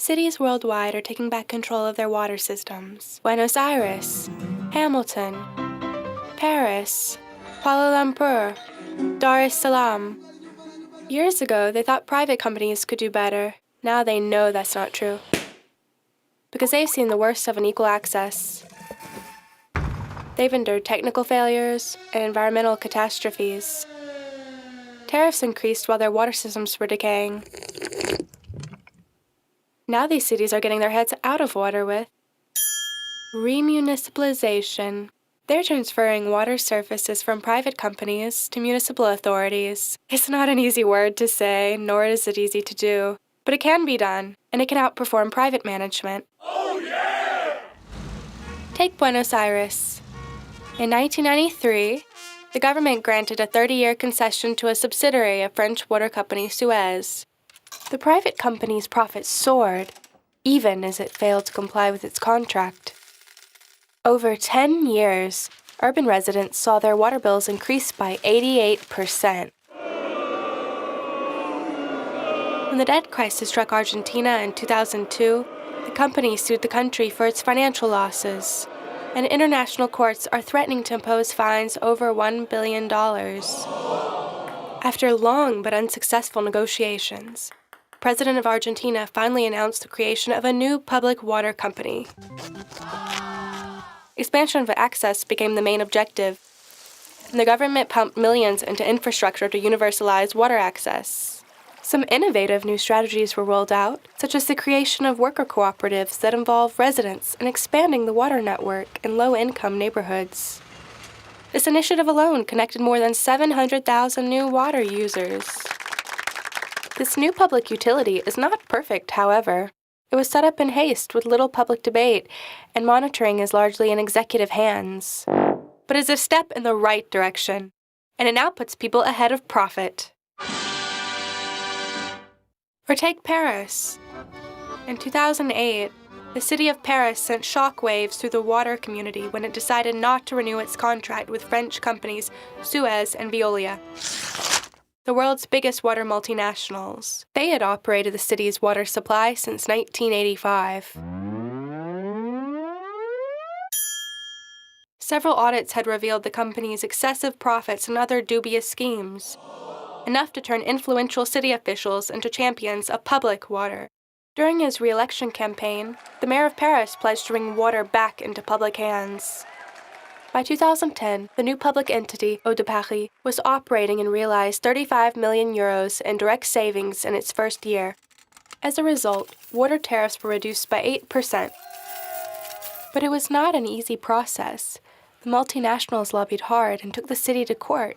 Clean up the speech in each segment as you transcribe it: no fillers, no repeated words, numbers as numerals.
Cities worldwide are taking back control of their water systems. Buenos Aires, Hamilton, Paris, Kuala Lumpur, Dar es Salaam. Years ago, they thought private companies could do better. Now they know that's not true, because they've seen the worst of unequal access. They've endured technical failures and environmental catastrophes. Tariffs increased while their water systems were decaying. Now these cities are getting their heads out of water with Remunicipalização. They're transferring water services from private companies to municipal authorities. It's not an easy word to say, nor is it easy to do. But it can be done, and it can outperform private management. Oh, yeah! Take Buenos Aires. In 1993, the government granted a 30-year concession to a subsidiary of French water company Suez. The private company's profits soared, even as it failed to comply with its contract. Over 10 years, urban residents saw their water bills increase by 88%. When the debt crisis struck Argentina in 2002, the company sued the country for its financial losses, and international courts are threatening to impose fines over $1 billion. After long but unsuccessful negotiations, the President of Argentina finally announced the creation of a new public water company. Expansion of access became the main objective, and the government pumped millions into infrastructure to universalize water access. Some innovative new strategies were rolled out, such as the creation of worker cooperatives that involve residents in expanding the water network in low-income neighborhoods. This initiative alone connected more than 700,000 new water users. This new public utility is not perfect, however. It was set up in haste with little public debate, and monitoring is largely in executive hands. But is a step in the right direction, and it now puts people ahead of profit. Or take Paris. In 2008, the city of Paris sent shockwaves through the water community when it decided not to renew its contract with French companies Suez and Veolia, the world's biggest water multinationals. They had operated the city's water supply since 1985. Several audits had revealed the company's excessive profits and other dubious schemes, enough to turn influential city officials into champions of public water. During his re-election campaign, the mayor of Paris pledged to bring water back into public hands. By 2010, the new public entity, Eau de Paris, was operating and realized 35 million euros in direct savings in its first year. As a result, water tariffs were reduced by 8%. But it was not an easy process. The multinationals lobbied hard and took the city to court.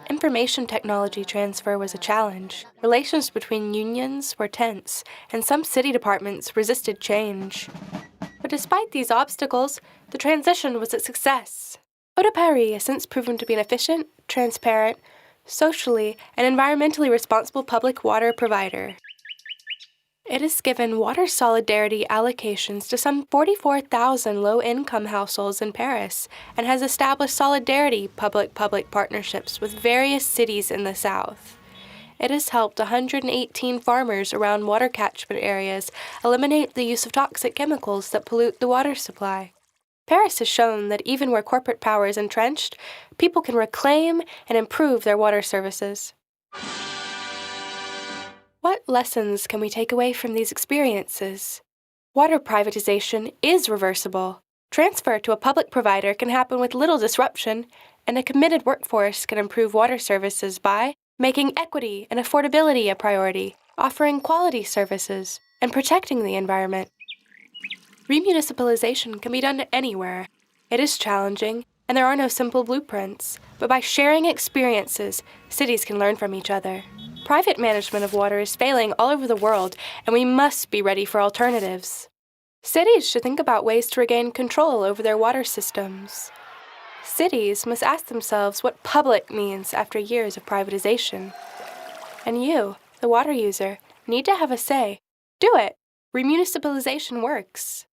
Information technology transfer was a challenge. Relations between unions were tense, and some city departments resisted change. But despite these obstacles, the transition was a success. Eau de Paris has since proven to be an efficient, transparent, socially, and environmentally responsible public water provider. It has given water solidarity allocations to some 44,000 low-income households in Paris and has established solidarity public-public partnerships with various cities in the south. It has helped 118 farmers around water catchment areas eliminate the use of toxic chemicals that pollute the water supply. Paris has shown that even where corporate power is entrenched, people can reclaim and improve their water services. What lessons can we take away from these experiences? Water privatization is reversible. Transfer to a public provider can happen with little disruption, and a committed workforce can improve water services by making equity and affordability a priority, offering quality services, and protecting the environment. Remunicipalization can be done anywhere. It is challenging, and there are no simple blueprints, but by sharing experiences, cities can learn from each other. Private management of water is failing all over the world, and we must be ready for alternatives. Cities should think about ways to regain control over their water systems. Cities must ask themselves what public means after years of privatization. And you, the water user, need to have a say. Do it! Remunicipalization works.